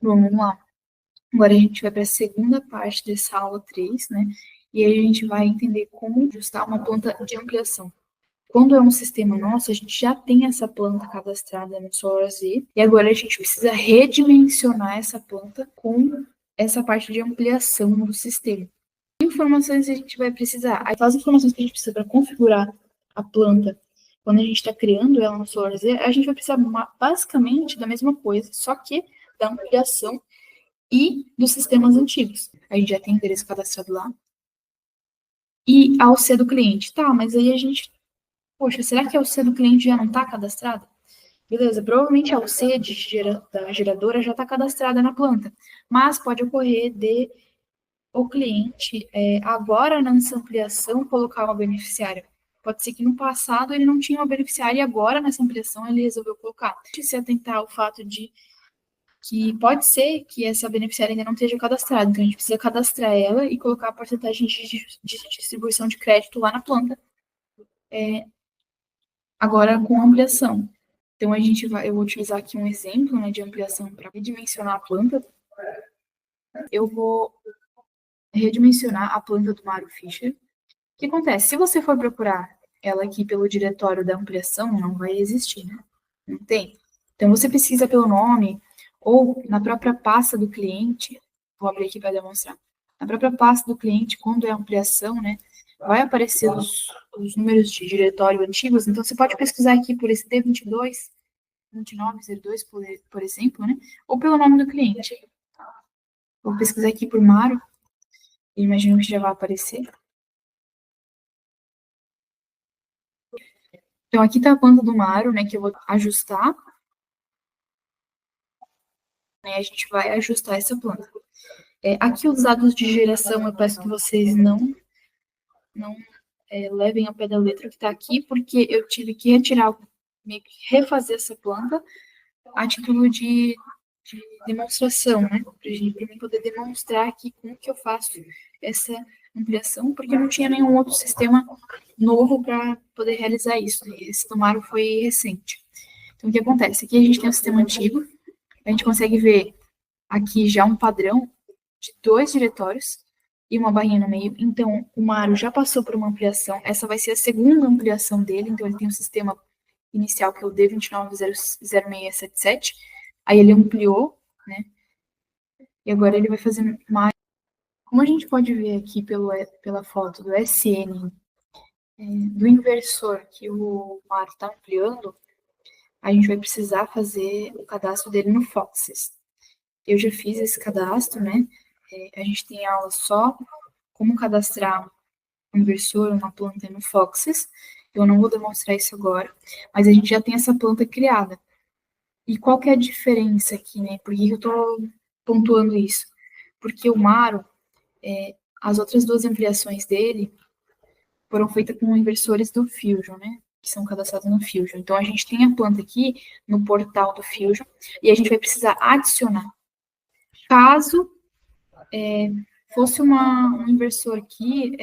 Bom, vamos lá. Agora a gente vai para a segunda parte dessa aula 3, né? E aí a gente vai entender como ajustar uma planta de ampliação. Quando é um sistema nosso, a gente já tem essa planta cadastrada no SolarZ, e agora a gente precisa redimensionar essa planta com essa parte de ampliação do sistema. Que informações a gente vai precisar? Aquelas informações que a gente precisa para configurar a planta, quando a gente está criando ela no SolarZ, a gente vai precisar basicamente da mesma coisa, só que da ampliação e dos sistemas antigos. A gente já tem endereço cadastrado lá. E a OC do cliente. Tá, mas aí a gente... Poxa, será que a OC do cliente já não está cadastrada? Beleza, provavelmente a OC da geradora já está cadastrada na planta. Mas pode ocorrer de o cliente, agora nessa ampliação, colocar uma beneficiária. Pode ser que no passado ele não tinha uma beneficiária e agora nessa ampliação ele resolveu colocar. Se atentar ao fato de que pode ser que essa beneficiária ainda não esteja cadastrada, então a gente precisa cadastrar ela e colocar a porcentagem de distribuição de crédito lá na planta, agora com ampliação. Então eu vou utilizar aqui um exemplo, né, de ampliação para redimensionar a planta. Eu vou redimensionar a planta do Mário Fischer. O que acontece? Se você for procurar ela aqui pelo diretório da ampliação, não vai existir, né? Não tem. Então você pesquisa pelo nome ou na própria pasta do cliente. Vou abrir aqui para demonstrar. Na própria pasta do cliente, quando é ampliação, né, vai aparecer os números de diretório antigos. Então você pode pesquisar aqui por esse D22, 2902, por exemplo, né? Ou pelo nome do cliente. Vou pesquisar aqui por Mário. Imagino que já vai aparecer. Então, aqui está a planta do Mário, né, que eu vou ajustar. Né, a gente vai ajustar essa planta. Aqui os dados de geração, eu peço que vocês não levem ao pé da letra que está aqui, porque eu tive que retirar, meio que refazer essa planta a título de demonstração, né, para mim poder demonstrar aqui como que eu faço essa ampliação, porque eu não tinha nenhum outro sistema novo para poder realizar isso. Esse do Mário foi recente. Então, o que acontece? Aqui a gente tem um sistema antigo, a gente consegue ver aqui já um padrão de 2 diretórios e uma barrinha no meio. Então, o Mário já passou por uma ampliação. Essa vai ser a segunda ampliação dele. Então, ele tem um sistema inicial, que é o D290677. Aí ele ampliou, né? E agora ele vai fazer mais. Como a gente pode ver aqui pela foto do SN, do inversor que o Mário está ampliando, a gente vai precisar fazer o cadastro dele no Foxes. Eu já fiz esse cadastro, né? A gente tem aula só como cadastrar um inversor, uma planta no Foxes. Eu não vou demonstrar isso agora, mas a gente já tem essa planta criada. E qual que é a diferença aqui, né? Por que eu estou pontuando isso? Porque o Maro, as outras duas ampliações dele foram feitas com inversores do Fusion, né? Que são cadastrados no Fusion. Então a gente tem a planta aqui no portal do Fusion e a gente vai precisar adicionar. Caso fosse um inversor aqui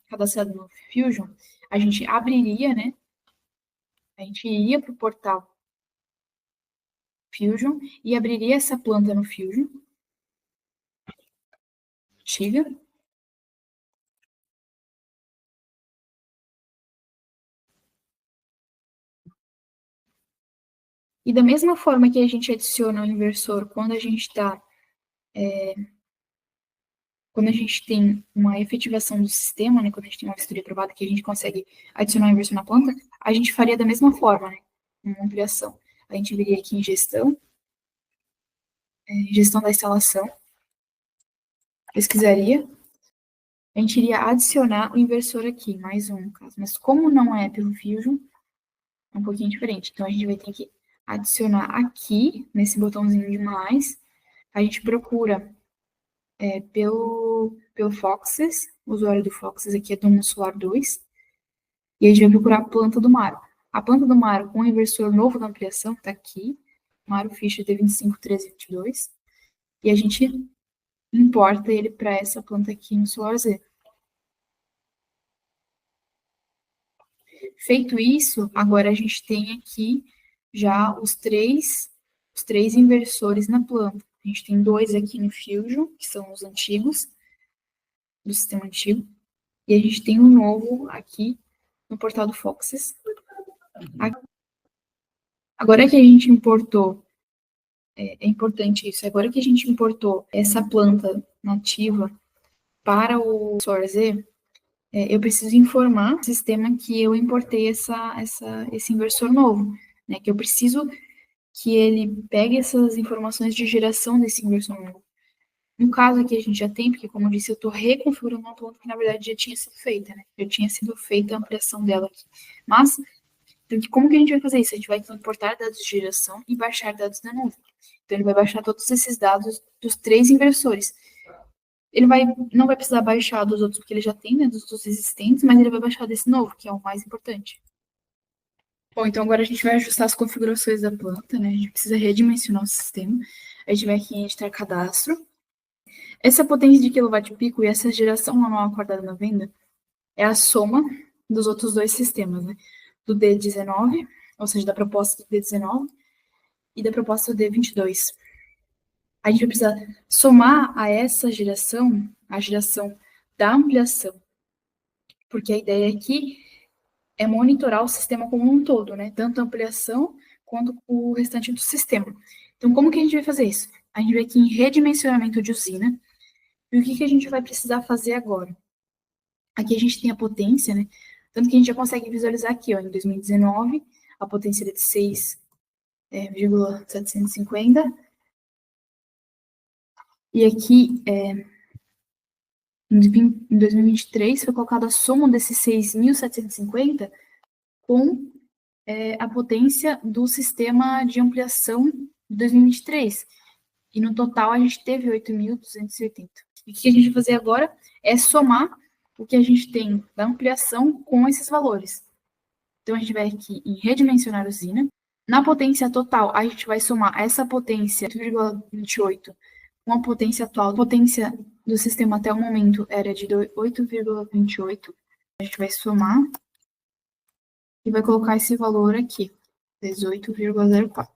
cadastrado no Fusion, a gente abriria, né? A gente iria para o portal Fusion e abriria essa planta no Fusion. Antiga. E da mesma forma que a gente adiciona o inversor quando a gente está quando a gente tem uma efetivação do sistema, né, quando a gente tem uma vistoria aprovada que a gente consegue adicionar o inversor na planta, a gente faria da mesma forma, né, uma ampliação. A gente viria aqui em gestão, gestão da instalação, pesquisaria, a gente iria adicionar o inversor aqui, mais um, no caso. Mas como não é pelo Fusion, é um pouquinho diferente. Então, a gente vai ter que adicionar aqui, nesse botãozinho de mais, a gente procura pelo Foxes, o usuário do Foxes aqui é Domo Solar 2, e a gente vai procurar a planta do Maro. A planta do Maro com o inversor novo da ampliação está aqui, Maro Fischer D251322, e a gente importa ele para essa planta aqui no Solar Z. Feito isso, agora a gente tem aqui já os três os 3 inversores na planta. A gente tem 2 aqui no Fusion, que são os antigos, do sistema antigo, e a gente tem um novo aqui no portal do Foxes. Agora que a gente importou, é importante isso, agora que a gente importou essa planta nativa para o SourceZ, eu preciso informar o sistema que eu importei esse inversor novo, né? Que eu preciso que ele pegue essas informações de geração desse inversor novo. No caso aqui a gente já tem, porque como eu disse, eu estou reconfigurando uma planta que na verdade já tinha sido feita, né? Já tinha sido feita a ampliação dela aqui. Mas, então, como que a gente vai fazer isso? A gente vai importar dados de geração e baixar dados da nuvem. Então ele vai baixar todos esses dados dos 3 inversores. Ele não vai precisar baixar dos outros, porque ele já tem, né, dos existentes, mas ele vai baixar desse novo, que é o mais importante. Bom, então agora a gente vai ajustar as configurações da planta, né? A gente precisa redimensionar o sistema. A gente vai aqui em editar cadastro. Essa potência de quilowatt-pico e essa geração anual acordada na venda é a soma dos outros 2 sistemas, né? Do D19, ou seja, da proposta do D19 e da proposta do D22. A gente vai precisar somar a essa geração, a geração da ampliação, porque a ideia aqui é monitorar o sistema como um todo, né? Tanto a ampliação quanto o restante do sistema. Então, como que a gente vai fazer isso? A gente vai aqui em redimensionamento de usina, e o que a gente vai precisar fazer agora? Aqui a gente tem a potência, né? Tanto que a gente já consegue visualizar aqui, ó, em 2019, a potência era de 6,750, e aqui, em 2023, foi colocada a soma desses 6.750 com a potência do sistema de ampliação de 2023. E no total a gente teve 8.280. E o que a gente vai fazer agora é somar o que a gente tem da ampliação com esses valores. Então a gente vai aqui em redimensionar usina. Na potência total, a gente vai somar essa potência 8,28 com a potência atual. A potência do sistema até o momento era de 8,28. A gente vai somar e vai colocar esse valor aqui, 18,04.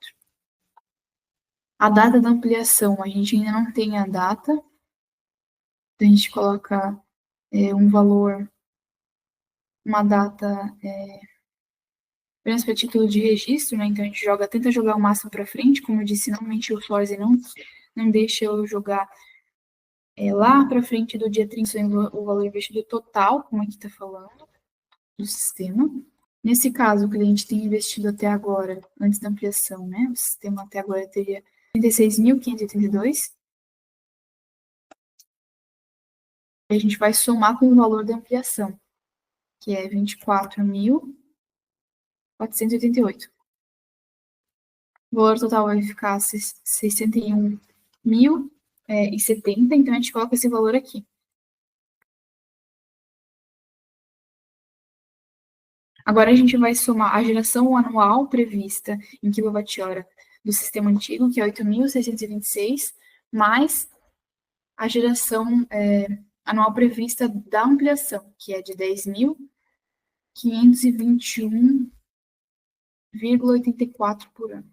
A data da ampliação, a gente ainda não tem a data, então a gente coloca um valor, uma data apenas para título de registro, né? Então a gente tenta jogar o máximo para frente, como eu disse, normalmente o Forza não deixa eu jogar lá para frente do dia 30 o valor investido total, como aqui está falando, do sistema. Nesse caso, o cliente tem investido até agora, antes da ampliação, né? O sistema até agora teria 36.582. E a gente vai somar com o valor da ampliação, que é 24.488. O valor total vai ficar 61.070, então a gente coloca esse valor aqui. Agora a gente vai somar a geração anual prevista em quilowatt-hora do sistema antigo, que é 8.626, mais a geração anual prevista da ampliação, que é de 10.521,84 por ano.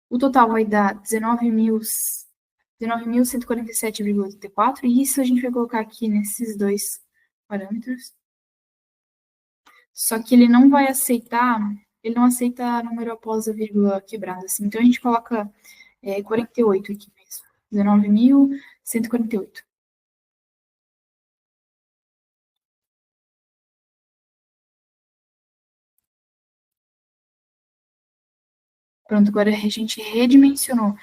O total vai dar 19.147,84, e isso a gente vai colocar aqui nesses 2 parâmetros. Só que ele não vai aceitar, ele não aceita número após a vírgula quebrada, assim. Então a gente coloca 48 aqui mesmo. 19.148. Pronto, agora a gente redimensionou.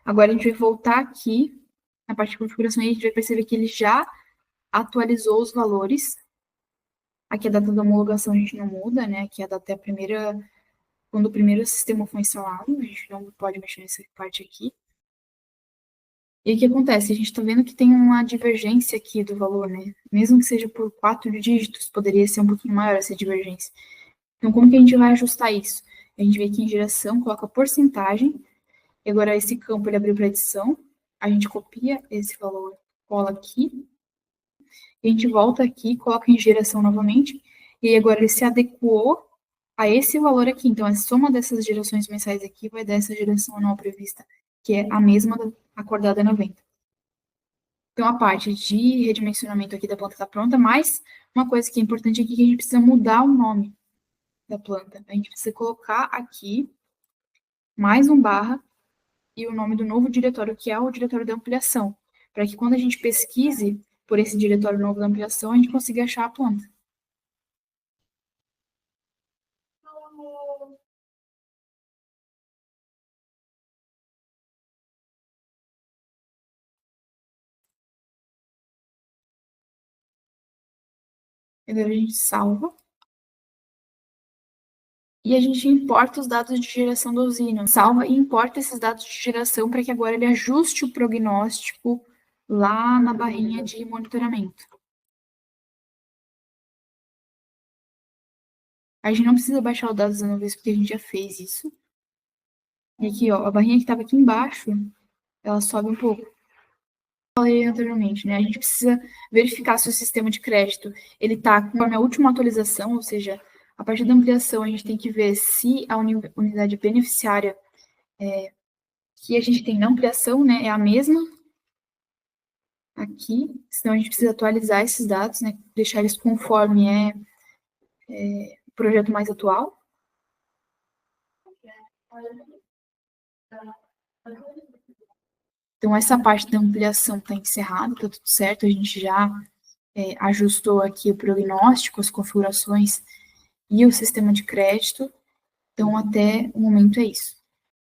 Agora a gente vai voltar aqui na parte de configuração e a gente vai perceber que ele já atualizou os valores. Aqui a data da homologação a gente não muda, né? Aqui a data é a primeira, quando o primeiro sistema foi instalado, a gente não pode mexer nessa parte aqui. E o que acontece? A gente está vendo que tem uma divergência aqui do valor, né? Mesmo que seja por 4 dígitos, poderia ser um pouquinho maior essa divergência. Então, como que a gente vai ajustar isso? A gente vem aqui em geração, coloca porcentagem, e agora esse campo ele abriu para edição, a gente copia esse valor, cola aqui, e a gente volta aqui, coloca em geração novamente, e agora ele se adequou a esse valor aqui. Então, a soma dessas gerações mensais aqui vai dar essa geração anual prevista, que é a mesma acordada na venda. Então, a parte de redimensionamento aqui da planta está pronta, mas uma coisa que é importante aqui é que a gente precisa mudar o nome da planta. A gente precisa colocar aqui mais um barra e o nome do novo diretório, que é o diretório da ampliação, para que quando a gente pesquise por esse diretório novo da ampliação, a gente consiga achar a planta. Agora a gente salva. E a gente importa os dados de geração da usina. Salva e importa esses dados de geração para que agora ele ajuste o prognóstico lá na barrinha de monitoramento. A gente não precisa baixar os dados da uma vez, porque a gente já fez isso. E aqui, ó, a barrinha que estava aqui embaixo, ela sobe um pouco. Falei anteriormente, né? A gente precisa verificar se o sistema de crédito ele está com a última atualização, ou seja, a partir da ampliação a gente tem que ver se a unidade beneficiária que a gente tem na ampliação, né, é a mesma aqui, senão a gente precisa atualizar esses dados, né, deixar eles conforme o projeto mais atual. Então, essa parte da ampliação está encerrada, está tudo certo, a gente já ajustou aqui o prognóstico, as configurações e o sistema de crédito. Então, até o momento é isso.